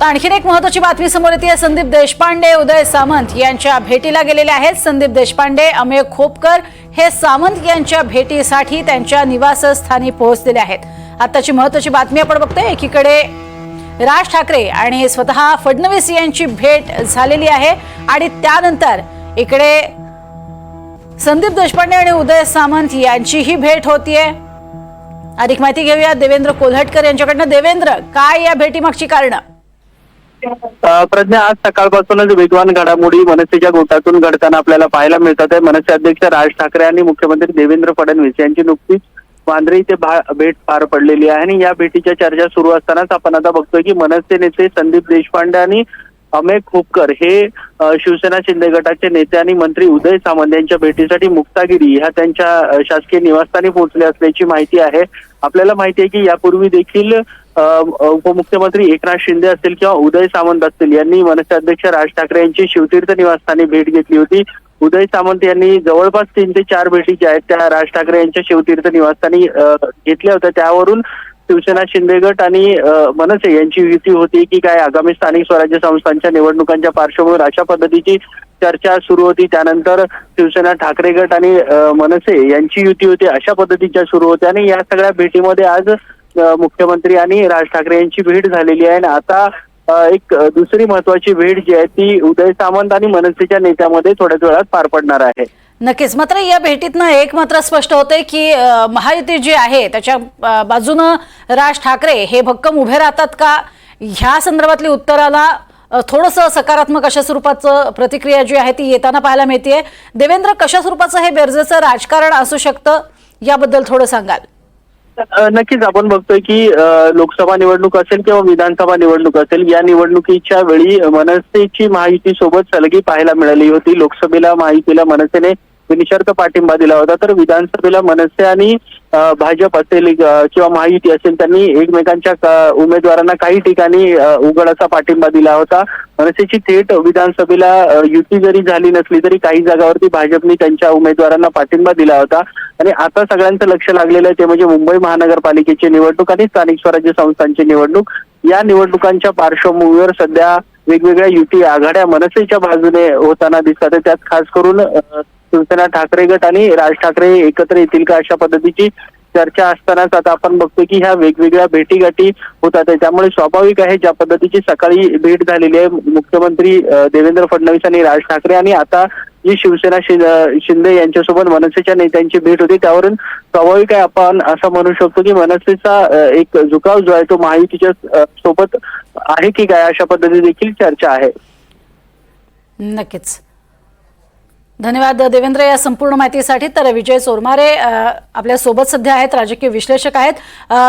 आणखीन एक महत्त्वाची बातमी समोर येते। संदीप देशपांडे उदय सामंत यांच्या भेटीला गेलेले आहेत। संदीप देशपांडे अमेय खोपकर हे सामंत यांच्या भेटीसाठी त्यांच्या निवासस्थानी पोहोचलेले आहेत। आताची महत्त्वाची बातमी आपण बघतोय। एकीकडे राज ठाकरे आणि स्वतः फडणवीस यांची भेट झालेली आहे आणि त्यानंतर इकडे संदीप देशपांडे आणि उदय सामंत यांचीही भेट होतीये। अधिक माहिती घेऊया देवेंद्र कोल्हटकर यांच्याकडनं। देवेंद्र, काय या भेटीमागची कारण? प्रज्ञा, आज सकाळपासूनच वेगवान घडामोडी मनसेच्या गोटातून घडताना आपल्याला पाहायला मिळतात आहे। मनसे अध्यक्ष राज ठाकरे आणि मुख्यमंत्री देवेंद्र फडणवीस यांची नुकतीच वांद्रे इथे भेट पार पडलेली आहे आणि या भेटीच्या चर्चा सुरू असतानाच आपण आता बघतोय की मनसे नेते संदीप देशपांडे आणि अमेय खोपकर हे शिवसेना शिंदे गटाचे नेते आणि मंत्री उदय सामंत यांच्या भेटीसाठी मुक्तागिरी ह्या त्यांच्या शासकीय निवासस्थानी पोहोचले असल्याची माहिती आहे। आपल्याला माहिती आहे की यापूर्वी देखील उपमुख्यमंत्री एकनाथ शिंदे असतील किंवा उदय सामंत असतील यांनी मनसे अध्यक्ष राज ठाकरे यांची शिवतीर्थ निवासस्थानी भेट घेतली होती। उदय सामंत यांनी जवळपास 3 ते 4 भेटी ज्या आहेत त्या राज ठाकरे यांच्या शिवतीर्थ निवासस्थानी घेतल्या होत्या। त्यावरून शिवसेना शिंदे गट आणि मनसे यांची युती होती की काय आगामी स्थानिक स्वराज्य संस्थांच्या निवडणुकांच्या पार्श्वभूमीवर अशा पद्धतीची चर्चा सुरू होती। त्यानंतर शिवसेना ठाकरे गट आणि मनसे यांची युती होती अशा पद्धतीच्या सुरू होत्या आणि या सगळ्या भेटीमध्ये आज मुख्यमंत्री आणि राज ठाकरे यांची भेट झालेली आहे आणि आता एक दुसरी महत्वाची भेट जी आहे ती उदय सामंत आणि मनसेच्या नेत्यामध्ये थोड्याच वेळात पार पडणार आहे। नक्कीच। मात्र या भेटीतनं एक मात्र स्पष्ट होतंय की महायुती जी आहे त्याच्या बाजूनं राज ठाकरे हे भक्कम उभे राहतात का, ह्या संदर्भातली उत्तराला थोडंसं सकारात्मक अशा स्वरूपाचं प्रतिक्रिया जी आहे ती येताना पाहायला मिळतेय। देवेंद्र, कशा स्वरूपाचं हे बेरजेचं राजकारण असू शकतं याबद्दल थोडं सांगाल? नक्कीच आपण बघतोय की लोकसभा निवडणूक असेल किंवा विधानसभा निवडणूक असेल, या निवडणुकीच्या वेळी मनसेची महायुती सोबत सलगी पाहायला मिळाली होती। लोकसभेला महायुतीला मनसेने बिनशर्त पाठिंबा दिला होता, तर विधानसभेला मनसे आणि भाजप असेल किंवा महायुती असेल त्यांनी एकमेकांच्या उमेदवारांना काही ठिकाणी उघड असा पाठिंबा दिला होता। मनसेची थेट विधानसभेला युती जरी झाली नसली तरी काही जागावरती भाजपने त्यांच्या उमेदवारांना पाठिंबा दिला होता आणि आता सगळ्यांचं लक्ष लागलेलं आहे ते म्हणजे मुंबई महानगरपालिकेची निवडणूक आणि स्थानिक स्वराज्य संस्थांची निवडणूक। या निवडणुकांच्या पार्श्वभूमीवर सध्या वेगवेगळ्या युती आघाड्या मनसेच्या बाजूने होताना दिसतात। त्यात खास करून शिवसेना ठाकरे गट आणि राज ठाकरे एकत्र येतील का अशा पद्धतीची चर्चा असतानाच आता आपण बघतोय की ह्या वेगवेगळ्या भेटीगाठी होतात। त्यामुळे स्वाभाविक आहे ज्या पद्धतीची सकाळी भेट झालेली आहे मुख्यमंत्री देवेंद्र फडणवीस आणि राज ठाकरे आणि आता जी शिवसेना शिंदे यांच्यासोबत मनसेच्या नेत्यांची भेट होती त्यावरून स्वाभाविक आहे आपण असं म्हणू शकतो की मनसेचा एक झुकाव जो आहे तो महायुतीच्या सोबत आहे की काय अशा पद्धती देखील चर्चा आहे। नक्कीच। धन्यवाद देवेंद्र या संपूर्ण माहितीसाठी। तर विजय चोरमारे आपल्या सोबत सध्या आहेत, राजकीय विश्लेषक आहेत।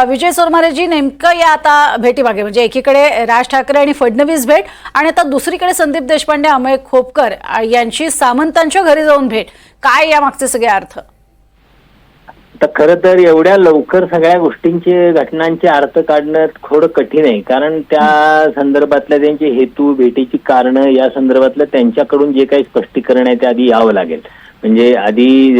विजय चोरमारे जी, नेमकं या आता भेटीमागे म्हणजे एकीकडे राज ठाकरे आणि फडणवीस भेट आणि आता दुसरीकडे संदीप देशपांडे अमेय खोपकर यांची सामंतांच्या घरी जाऊन भेट, काय या मागचे सगळे अर्थ? तर खरं तर एवढ्या लवकर सगळ्या गोष्टींचे घटनांचे अर्थ काढणं थोडं कठीण आहे, कारण त्या संदर्भातल्या त्यांचे हेतू, भेटीची कारणं या संदर्भातलं त्यांच्याकडून जे काही स्पष्टीकरण आहे ते आधी यावं लागेल। म्हणजे आधी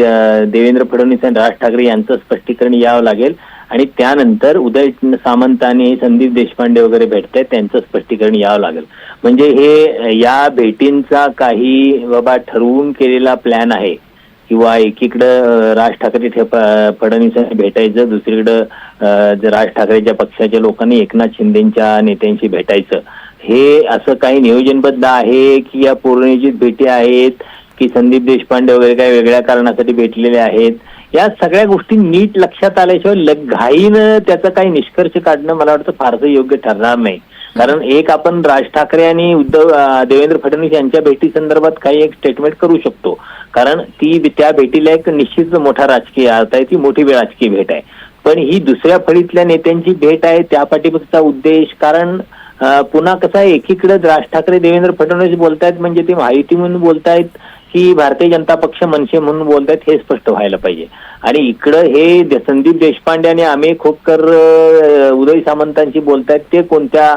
देवेंद्र फडणवीस आणि राज ठाकरे यांचं स्पष्टीकरण यावं लागेल आणि त्यानंतर उदय सामंत आणि संदीप देशपांडे वगैरे भेटतायत त्यांचं स्पष्टीकरण यावं लागेल। म्हणजे हे या भेटींचा काही बाबा ठरवून केलेला प्लॅन आहे किंवा एकीकडं राज ठाकरे फडणवीसांनी भेटायचं, दुसरीकडं राज ठाकरेच्या पक्षाच्या लोकांनी एकनाथ शिंदेच्या नेत्यांशी भेटायचं, हे असं काही नियोजनबद्ध आहे की या पौर्णिमेचीच भेटी आहेत की संदीप देशपांडे वगैरे काही वेगळ्या कारणासाठी भेटलेले आहेत, या सगळ्या गोष्टी नीट लक्षात आल्याशिवाय घाईनं त्याचा काही निष्कर्ष काढणं मला वाटतं फारसं योग्य ठरणार नाही। कारण एक आपण राज ठाकरे आणि देवेंद्र फडणवीस यांच्या भेटी संदर्भात काही एक स्टेटमेंट करू शकतो, कारण त्या भेटीला एक निश्चित मोठा राजकीय अर्थ आहे, ती मोठी राजकीय भेट आहे। पण ही दुसऱ्या फळीतल्या नेत्यांची भेट आहे, त्या पाठीमागचा उद्देश, कारण पुन्हा कसं आहे, एकीकडे राज ठाकरे देवेंद्र फडणवीस बोलतायत म्हणजे ते महायुती म्हणून बोलतायत की भारतीय जनता पक्ष मनसे म्हणून बोलतायत हे स्पष्ट व्हायला पाहिजे। आणि इकडं हे संदीप देशपांडे आणि अमेय खोपकर उदय सामंतांशी बोलतायत ते कोणत्या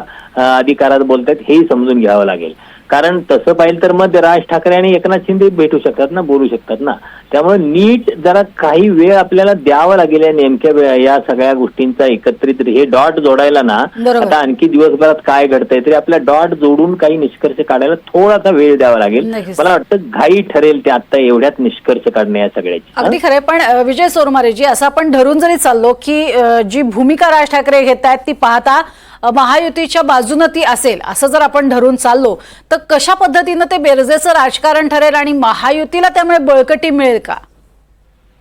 अधिकारात बोलतायत हेही समजून घ्यावं लागेल। कारण तसं पाहिलं तर मग राज ठाकरे आणि एकनाथ शिंदे भेटू शकतात ना, बोलू शकतात ना. त्यामुळे नीट जरा काही वेळ आपल्याला द्यावा लागेल या नेमक्या या सगळ्या गोष्टींचा एकत्रित हे डॉट जोडायला ना. बरोबर. आता आणखी दिवसभरात काय घडतंय तरी आपल्या डॉट जोडून काही निष्कर्ष काढायला थोडासा वेळ द्यावा लागेल. नक्कीच. मला वाटतं घाई ठरेल ते आता एवढ्यात निष्कर्ष काढणे या सगळ्याची. अगदी खरंय. पण विजय सोरमारेजी, असं आपण धरून जरी चाललो की जी भूमिका राज ठाकरे घेत आहेत ती पाहता महायुतीच्या बाजूने ती असेल असं जर आपण धरून चाललो तर कशा पद्धतीनं ते बेरजेचं राजकारण ठरेल आणि महायुतीला त्यामुळे बळकटी मिळेल का?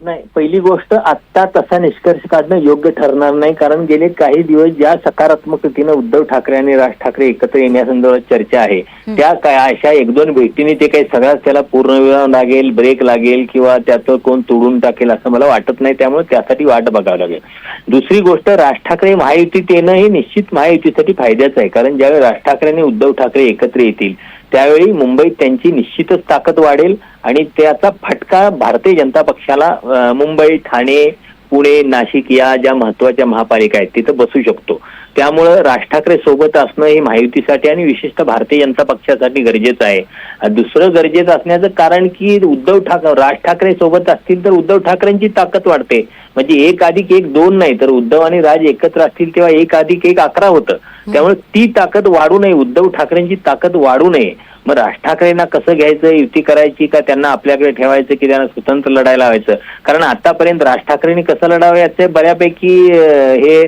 नाही, पहिली गोष्ट आत्ता तसा निष्कर्ष काढणं योग्य ठरणार नाही. कारण गेले काही दिवस ज्या सकारात्मकतेनं उद्धव ठाकरे आणि राज ठाकरे एकत्र येण्यासंदर्भात चर्चा आहे त्या काय अशा एक दोन भेटीने ते काही सगळ्याच त्याला पूर्णविराम लागेल, ब्रेक लागेल किंवा त्याचं कोण तोडून टाकेल असं मला वाटत नाही. त्यामुळे त्यासाठी वाट बघावं लागेल. दुसरी गोष्ट, राज ठाकरे महायुतीत येणं हे निश्चित महायुतीसाठी फायद्याचं आहे. कारण ज्यावेळी राज ठाकरे आणि उद्धव ठाकरे एकत्र येतील त्यावेळी मुंबईत त्यांची निश्चितच ताकद वाढेल आणि त्याचा फटका भारतीय जनता पक्षाला मुंबई, ठाणे, पुणे, नाशिक या ज्या महत्वाच्या महापालिका आहेत तिथं बसू शकतो. त्यामुळं राज ठाकरे सोबत असणं हे महायुतीसाठी आणि विशेषतः भारतीय जनता पक्षासाठी गरजेचं आहे. दुसरं गरजेचं असण्याचं कारण की राज ठाकरे सोबत असतील तर उद्धव ठाकरेंची ताकद वाढते. म्हणजे 1+1 2 नाही तर उद्धव आणि राज एकत्र असतील तेव्हा 1+1 11 होतं. त्यामुळे ती ताकद वाढू नये, उद्धव ठाकरेंची ताकद वाढू नये. मग राज ठाकरेंना कसं घ्यायचं, युती करायची का त्यांना आपल्याकडे ठेवायचं की त्यांना स्वतंत्र लढायला लावायचं? कारण आतापर्यंत राज ठाकरेंनी कसं लढावं याचे बऱ्यापैकी हे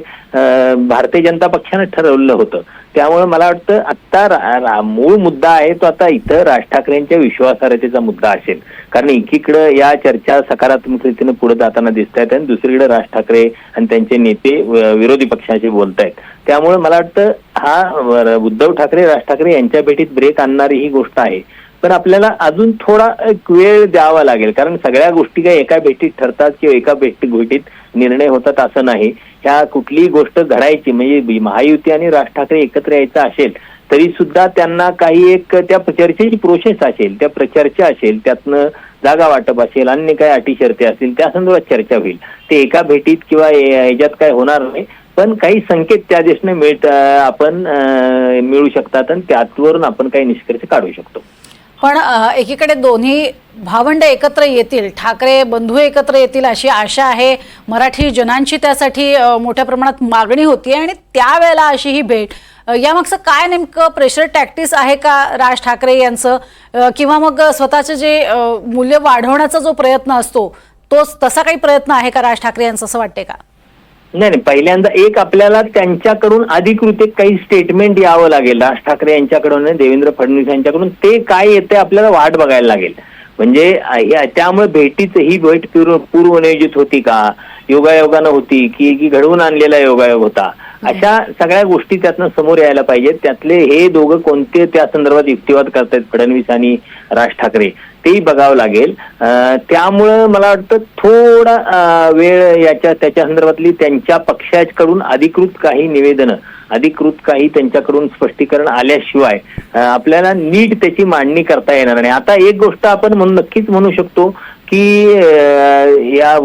भारतीय जनता पक्षाने ठरवलं होतं. त्यामुळे मला वाटतं आत्ता मूळ मुद्दा आहे तो आता इथं राज ठाकरेंच्या विश्वासार्हतेचा मुद्दा असेल. कारण एकीकडे या चर्चा सकारात्मक रीतीने पुढे जाताना दिसत आहेत आणि दुसरीकडे राज ठाकरे आणि त्यांचे नेते विरोधी पक्षाशी बोलतायत. त्यामुळे मला वाटतं हा उद्धव ठाकरे राज ठाकरे यांच्या भेटीत ब्रेक आणणारी ही गोष्ट आहे. पण आपल्याला अजून थोडा एक वेळ द्यावा लागेल. कारण सगळ्या गोष्टी काही एका भेटीत ठरतात किंवा एका भेटीत निर्णय होतात असं नाही. ह्या कुठलीही गोष्ट घडायची म्हणजे महायुती आणि राज ठाकरे एकत्र यायचं असेल तरी सुद्धा त्यांना काही एक त्या चर्चेची प्रोसेस असेल, त्या चर्चा असेल, त्यातनं जागा वाटप असेल, अन्य काही अटी शर्ती असतील त्या संदर्भात चर्चा होईल. ते एका भेटीत किंवा याच्यात काय होणार नाही. पण काही संकेत त्या दिशेने आपण मिळू शकतात आणि त्यावरून आपण काही निष्कर्ष काढू शकतो. पण एकीकडे दोन्ही भावंड एकत्र येतील, ठाकरे बंधू एकत्र येतील अशी आशा आहे. मराठी जनांची त्यासाठी मोठ्या प्रमाणात मागणी होती आणि त्यावेळेला अशी ही भेट, यामागचं काय नेमकं प्रेशर टॅक्टिस आहे का राज ठाकरे यांचं, किंवा मग स्वतःचे जे मूल्य वाढवण्याचा जो प्रयत्न असतो तसा काही प्रयत्न आहे का राज ठाकरे यांचं, असं वाटते का? नाही, पहिल्यांदा एक आपल्याला त्यांच्याकडून अधिकृत काही स्टेटमेंट यावं लागेल राज ठाकरे यांच्याकडून, देवेंद्र फडणवीस यांच्याकडून. ते काय येते आपल्याला वाट बघायला लागेल. म्हणजे त्यामुळे भेटीच ही भेट पूर्वनियोजित होती का, योगायोगानं होती की घडवून आणलेला योगायोग होता, अशा सगळ्या गोष्टी त्यातनं समोर यायला पाहिजेत. त्यातले हे दोघं कोणते त्या संदर्भात युक्तिवाद करतायत फडणवीस आणि राज ठाकरे तेही बघावं लागेल. त्यामुळं मला वाटतं थोडा वेळ त्याच्या संदर्भातली त्यांच्या पक्षाकडून अधिकृत काही निवेदनं, अधिकृत काही त्यांच्याकडून स्पष्टीकरण आल्याशिवाय आपल्याला नीट त्याची मांडणी करता येणार नाही. आता एक गोष्ट आपण नक्कीच म्हणू शकतो की या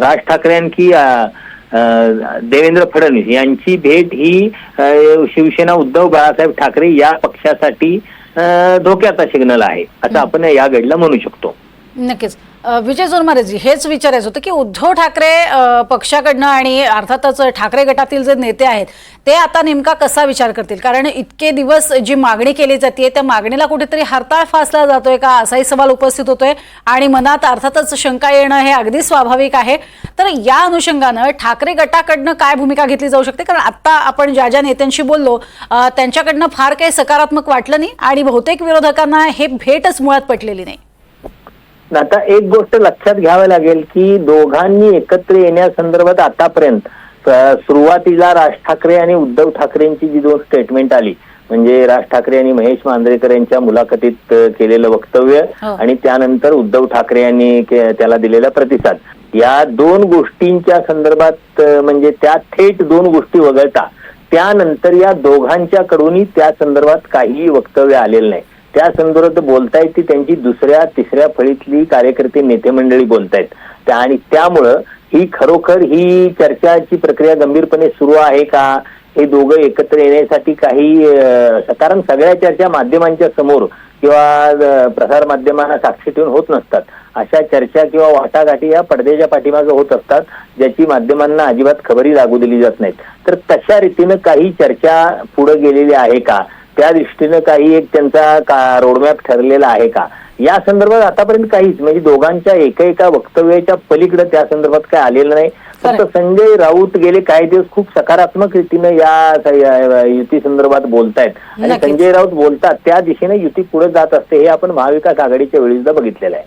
राज ठाकरे आणखी देवेंद्र फडणवीस यांची भेट ही शिवसेना उद्धव बाळासाहेब ठाकरे या पक्षासाठी धोक्याचा सिग्नल आहे असं आपण या घडीला म्हणू शकतो. नक्कीच. विजय सोरमारेजी, हेच विचारायचं होतं की उद्धव ठाकरे पक्षाकडनं आणि अर्थातच ठाकरे गटातील जे नेते आहेत ते आता नेमका कसा विचार करतील? कारण इतके दिवस जी मागणी केली जाते त्या मागणीला कुठेतरी हरताळ फासला जातोय का, असाही सवाल उपस्थित होतोय आणि मनात अर्थातच शंका येणं हे अगदी स्वाभाविक आहे. तर या अनुषंगानं ठाकरे गटाकडनं काय भूमिका घेतली जाऊ शकते? कारण आता आपण ज्या ज्या नेत्यांशी बोललो त्यांच्याकडनं फार काही सकारात्मक वाटलं नाही आणि बहुतेक विरोधकांना हे भेटच मुळात पटलेली नाही. आता एक गोष्ट लक्षात घ्यावी लागेल की दोघांनी एकत्र येण्यासंदर्भात आतापर्यंत सुरुवातीला राज ठाकरे आणि उद्धव ठाकरेंची जी 2 स्टेटमेंट आली म्हणजे राज ठाकरे आणि महेश मांजरेकर यांच्या मुलाखतीत केलेलं वक्तव्य आणि त्यानंतर उद्धव ठाकरे यांनी त्याला दिलेला प्रतिसाद, या 2 गोष्टींच्या संदर्भात म्हणजे त्या थेट 2 गोष्टी वगळता त्यानंतर या दोघांच्याकडूनही त्या संदर्भात काहीही वक्तव्य आलेलं नाही. त्या संदर्भात बोलतायत ती त्यांची 2ऱ्या 3ऱ्या फळीतली कार्यकर्ते नेते मंडळी बोलतायत आणि त्यामुळं ही खरोखर ही चर्चाची प्रक्रिया गंभीरपणे सुरू आहे का हे दोघं एकत्र येण्यासाठी काही कारण सगळ्या चर्चा माध्यमांच्या समोर किंवा प्रसार माध्यमांना साक्षी ठेवून होत नसतात. अशा चर्चा किंवा वाटाघाटी या पडद्याच्या पाठीमागे होत असतात, ज्याची माध्यमांना अजिबात खबरी लागू दिली जात नाहीत. तर तशा रीतीनं काही चर्चा पुढे गेलेली आहे का, त्या दृष्टीनं काही एक त्यांचा रोडमॅप ठरलेला आहे का, या संदर्भात आतापर्यंत काहीच म्हणजे दोघांच्या एका वक्तव्याच्या पलीकडे त्या संदर्भात काय आलेलं नाही. फक्त संजय राऊत गेले काही दिवस खूप सकारात्मक रीतीनं या युती संदर्भात बोलतायत आणि संजय राऊत बोलतात त्या दिशेने युती पुढे जात असते हे आपण महाविकास आघाडीच्या वेळी सुद्धा बघितलेलं आहे.